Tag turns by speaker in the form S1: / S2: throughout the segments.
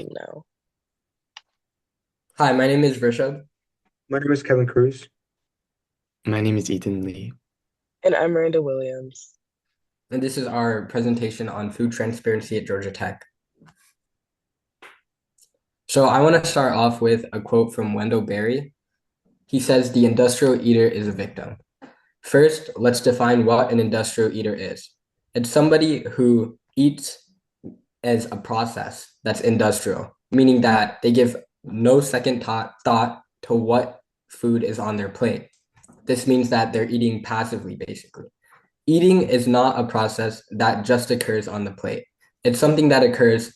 S1: Now.
S2: Hi, my name is Rishabh,
S3: My name is Kevin Cruz.
S4: My name is Ethan Lee.
S1: And I'm Miranda Williams.
S2: and this is our presentation on food transparency at Georgia Tech. So I want to start off with a quote from Wendell Berry. He says, "The industrial eater is a victim." First, let's define what an industrial eater is. It's somebody who eats as a process that's industrial, meaning that they give no second thought to what food is on their plate. This means that they're eating passively, basically. Eating is not a process that just occurs on the plate. It's something that occurs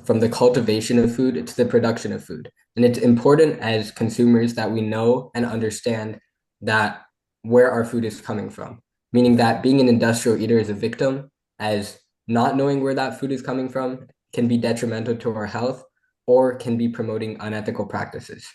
S2: from the cultivation of food to the production of food. And it's important as consumers that we know and understand that where our food is coming from, meaning that being an industrial eater is a victim, as not knowing where that food is coming from can be detrimental to our health or can be promoting unethical practices.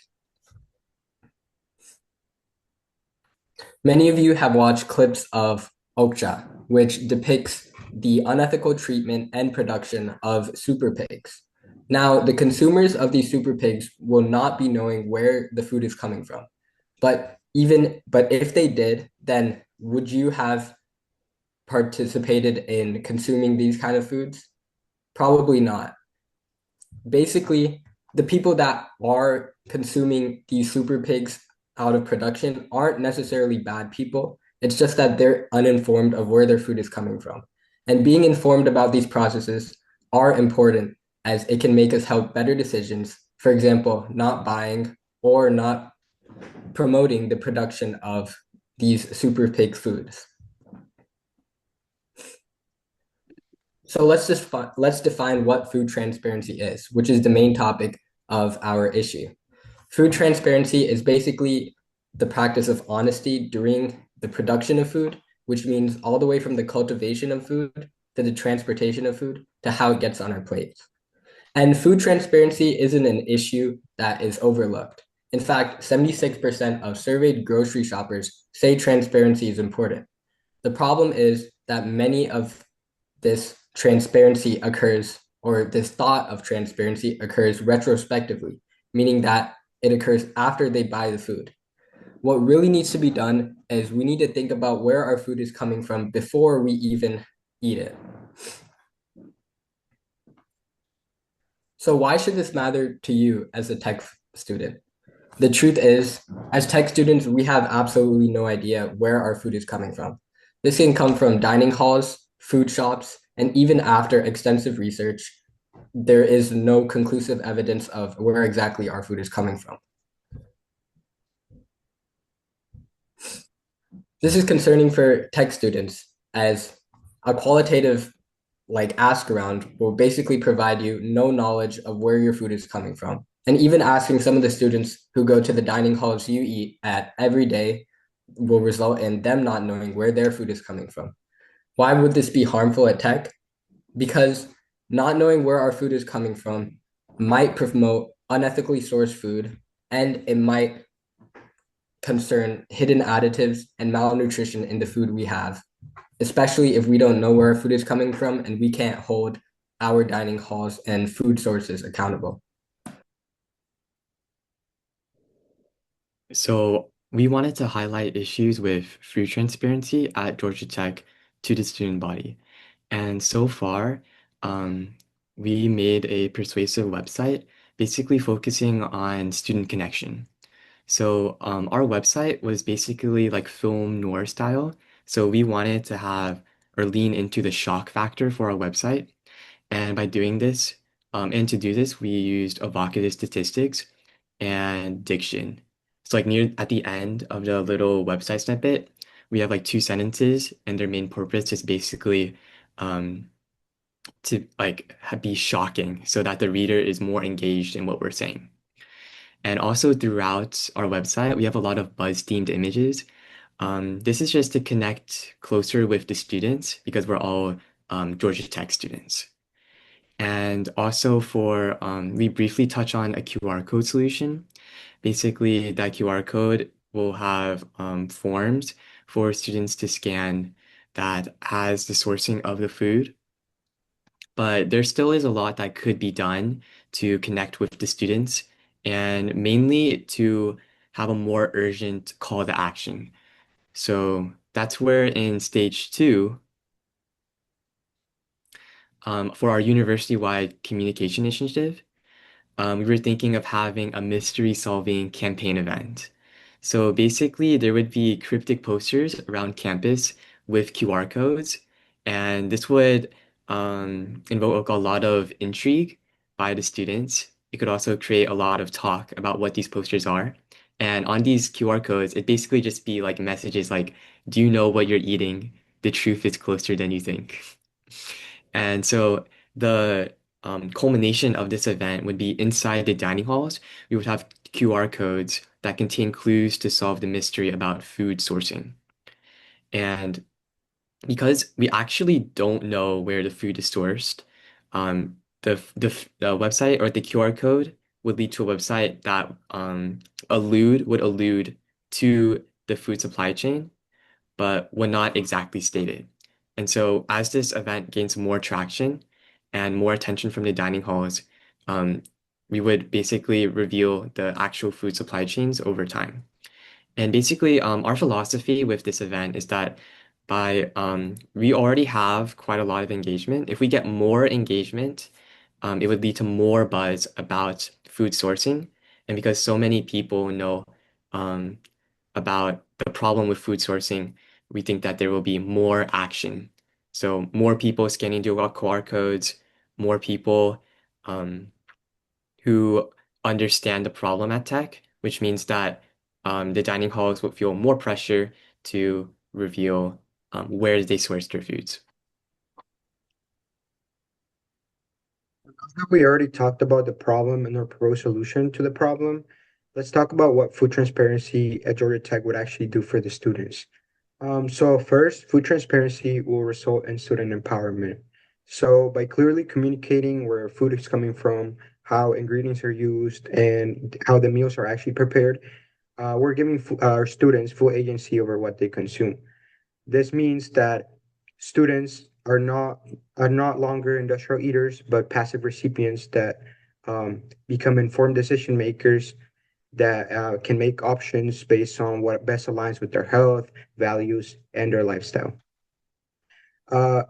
S2: Many of you have watched clips of Okja, which depicts the unethical treatment and production of super pigs. Now, the consumers of these super pigs will not be knowing where the food is coming from. But if they did, then would you have participated in consuming these kind of foods? Probably not. Basically, the people that are consuming these super pigs out of production aren't necessarily bad people. It's just that they're uninformed of where their food is coming from. And being informed about these processes are important as it can make us help better decisions. For example, not buying or not promoting the production of these super pig foods. So let's define what food transparency is, which is the main topic of our issue. Food transparency is basically the practice of honesty during the production of food, which means all the way from the cultivation of food to the transportation of food to how it gets on our plates. And food transparency isn't an issue that is overlooked. In fact, 76% of surveyed grocery shoppers say transparency is important. The problem is that many of this transparency occurs, or this thought of transparency occurs retrospectively, meaning that it occurs after they buy the food. What really needs to be done is we need to think about where our food is coming from before we even eat it. So, why should this matter to you as a tech student? The truth is, as tech students, we have absolutely no idea where our food is coming from. This can come from dining halls, food shops, and even after extensive research, there is no conclusive evidence of where exactly our food is coming from. This is concerning for tech students as a qualitative ask around will basically provide you no knowledge of where your food is coming from. And even asking some of the students who go to the dining halls you eat at every day will result in them not knowing where their food is coming from. Why would this be harmful at tech? Because not knowing where our food is coming from might promote unethically sourced food, and it might concern hidden additives and malnutrition in the food we have, especially if we don't know where our food is coming from and we can't hold our dining halls and food sources accountable.
S4: So we wanted to highlight issues with food transparency at Georgia Tech to the student body. And so far, um, we made a persuasive website basically focusing on student connection. So our website was basically like film noir style. So we wanted to have or lean into the shock factor for our website. And by doing this, and to do this, we used evocative statistics and diction. So like near at the end of the little website snippet, we have like two sentences, and their main purpose is basically um, to like be shocking so that the reader is more engaged in what we're saying. And also throughout our website, we have a lot of buzz-themed images. This is just to connect closer with the students because we're all Georgia Tech students. And also we briefly touch on a QR code solution. Basically, that QR code will have forms for students to scan that has the sourcing of the food. but there still is a lot that could be done to connect with the students and mainly to have a more urgent call to action. So that's where in stage two, for our university-wide communication initiative, we were thinking of having a mystery solving campaign event. So basically, there would be cryptic posters around campus with QR codes, and this would invoke a lot of intrigue by the students. It could also create a lot of talk about what these posters are. And on these QR codes, it basically just be like messages like, do you know what you're eating? The truth is closer than you think. And so the culmination of this event would be inside the dining halls. We would have QR codes that contain clues to solve the mystery about food sourcing. And because we actually don't know where the food is sourced, the website or the QR code would lead to a website that would allude to the food supply chain, but would not exactly state it. And so as this event gains more traction and more attention from the dining halls, um, we would basically reveal the actual food supply chains over time. And basically, our philosophy with this event is that we already have quite a lot of engagement. If we get more engagement, it would lead to more buzz about food sourcing. And because so many people know um, about the problem with food sourcing, we think that there will be more action. So more people scanning the QR codes, more people um, who understand the problem at tech, which means that the dining halls will feel more pressure to reveal where they source their foods.
S3: We already talked about the problem and our proposed solution to the problem. Let's talk about what food transparency at Georgia Tech would actually do for the students. So first, food transparency will result in student empowerment. So by clearly communicating where food is coming from, how ingredients are used, and how the meals are actually prepared, we're giving our students full agency over what they consume. This means that students are not longer industrial eaters, but passive recipients that become informed decision makers that can make options based on what best aligns with their health, values, and their lifestyle.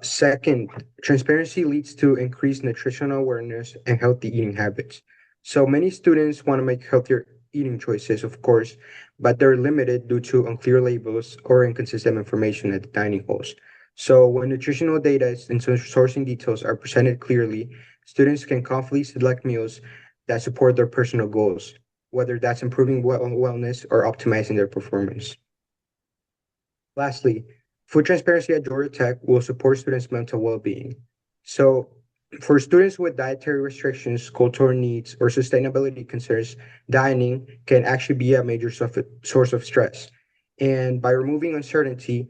S3: Second, transparency leads to increased nutritional awareness and healthy eating habits. So many students want to make healthier eating choices, of course, but they're limited due to unclear labels or inconsistent information at the dining halls. So when nutritional data and sourcing details are presented clearly, students can confidently select meals that support their personal goals, whether that's improving wellness or optimizing their performance. Lastly, food transparency at Georgia Tech will support students' mental well-being. So, for students with dietary restrictions, cultural needs, or sustainability concerns, dining can actually be a major source of stress. And by removing uncertainty,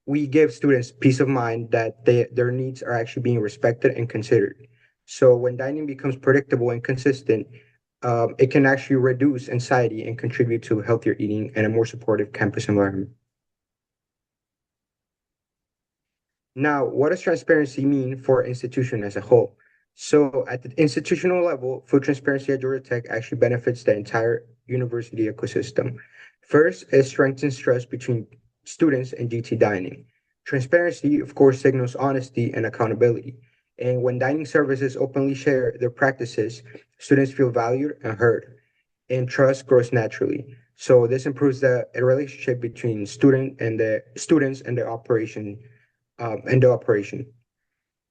S3: we give students peace of mind that their needs are actually being respected and considered. So, when dining becomes predictable and consistent, it can actually reduce anxiety and contribute to healthier eating and a more supportive campus environment. Now, what does transparency mean for an institution as a whole? So, at the institutional level, food transparency at Georgia Tech actually benefits the entire university ecosystem. First, it strengthens trust between students and GT dining. Transparency, of course, signals honesty and accountability. And when dining services openly share their practices, students feel valued and heard, and trust grows naturally. So this improves the relationship between students and the operation.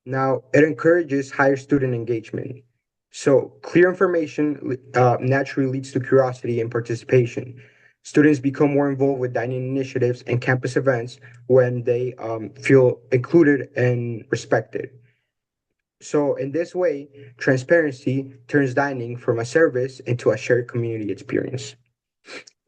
S3: Now, it encourages higher student engagement. So, clear information naturally leads to curiosity and participation. Students become more involved with dining initiatives and campus events when they feel included and respected. So, in this way, transparency turns dining from a service into a shared community experience.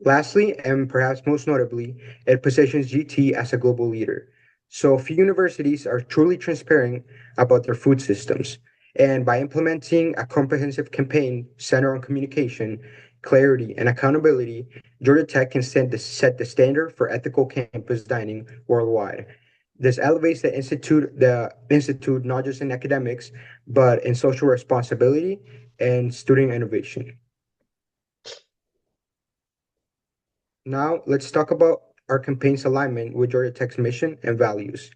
S3: Lastly, and perhaps most notably, it positions GT as a global leader. So few universities are truly transparent about their food systems. And by implementing a comprehensive campaign centered on communication, clarity, and accountability, Georgia Tech can set the standard for ethical campus dining worldwide. This elevates the institute not just in academics, but in social responsibility and student innovation. Now, let's talk about our campaign's alignment with Georgia Tech's mission and values.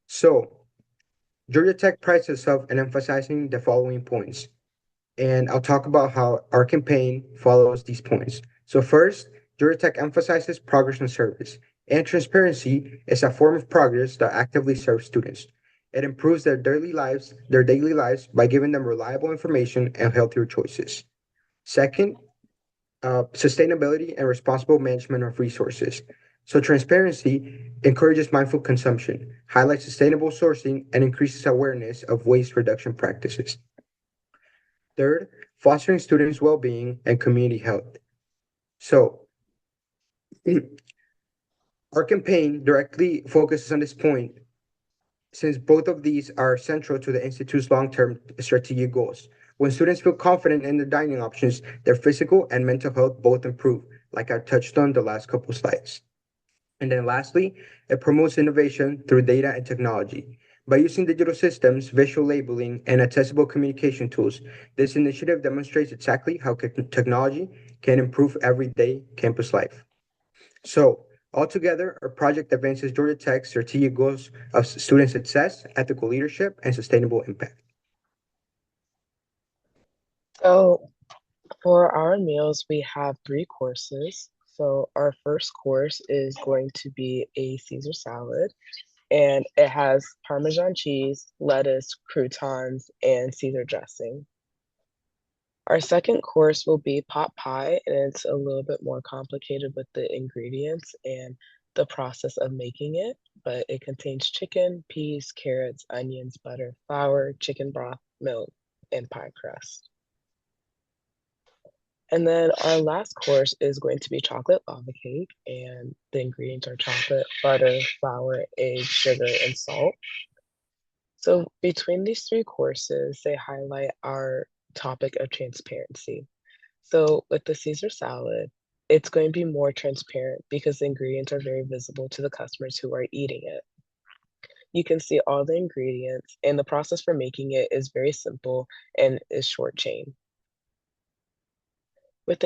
S3: So, Georgia Tech prides itself in emphasizing the following points, and I'll talk about how our campaign follows these points. So, first, Georgia Tech emphasizes progress and service, and transparency is a form of progress that actively serves students. It improves their daily lives by giving them reliable information and healthier choices. Second, sustainability and responsible management of resources. So, transparency encourages mindful consumption, highlights sustainable sourcing, and increases awareness of waste reduction practices. Third, fostering students' well being and community health. So, our campaign directly focuses on this point since both of these are central to the Institute's long term strategic goals. When students feel confident in their dining options, their physical and mental health both improve, like I touched on the last couple slides. And then lastly, it promotes innovation through data and technology. By using digital systems, visual labeling, and accessible communication tools, this initiative demonstrates exactly how technology can improve everyday campus life. So, altogether, our project advances Georgia Tech's strategic goals of student success, ethical leadership, and sustainable impact.
S1: So for our meals, we have three courses. So our first course is going to be a Caesar salad, and it has Parmesan cheese, lettuce, croutons, and Caesar dressing. Our second course will be pot pie, and it's a little bit more complicated with the ingredients and the process of making it, but it contains chicken, peas, carrots, onions, butter, flour, chicken broth, milk, and pie crust. And then our last course is going to be chocolate lava cake, and the ingredients are chocolate, butter, flour, egg, sugar, and salt. So between these three courses, they highlight our topic of transparency. So with the Caesar salad, it's going to be more transparent because the ingredients are very visible to the customers who are eating it. You can see all the ingredients, and the process for making it is very simple and is short chain. With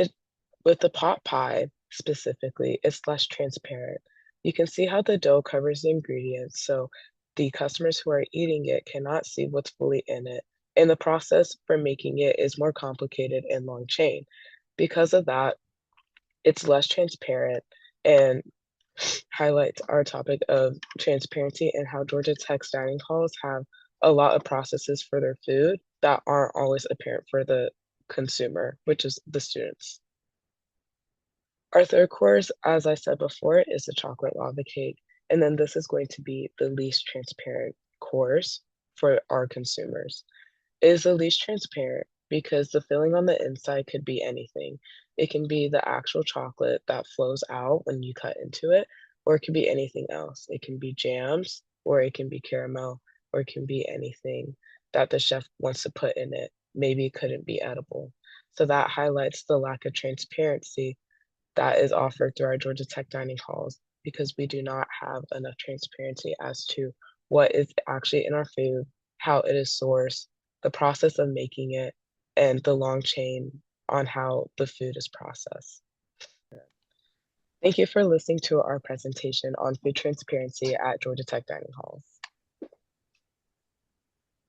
S1: the pot pie specifically, it's less transparent. You can see how the dough covers the ingredients, so the customers who are eating it cannot see what's fully in it. And the process for making it is more complicated and long chain. Because of that, it's less transparent and highlights our topic of transparency and how Georgia Tech's dining halls have a lot of processes for their food that aren't always apparent for the consumer, which is the students. Our third course, as I said before, is the chocolate lava cake. And then this is going to be the least transparent course for our consumers. It is the least transparent because the filling on the inside could be anything. It can be the actual chocolate that flows out when you cut into it, or it can be anything else. It can be jams, or it can be caramel, or it can be anything that the chef wants to put in it. Maybe it couldn't be edible. So that highlights the lack of transparency that is offered through our Georgia Tech dining halls because we do not have enough transparency as to what is actually in our food, how it is sourced, the process of making it, and the long chain on how the food is processed. Thank you for listening to our presentation on food transparency at Georgia Tech dining halls.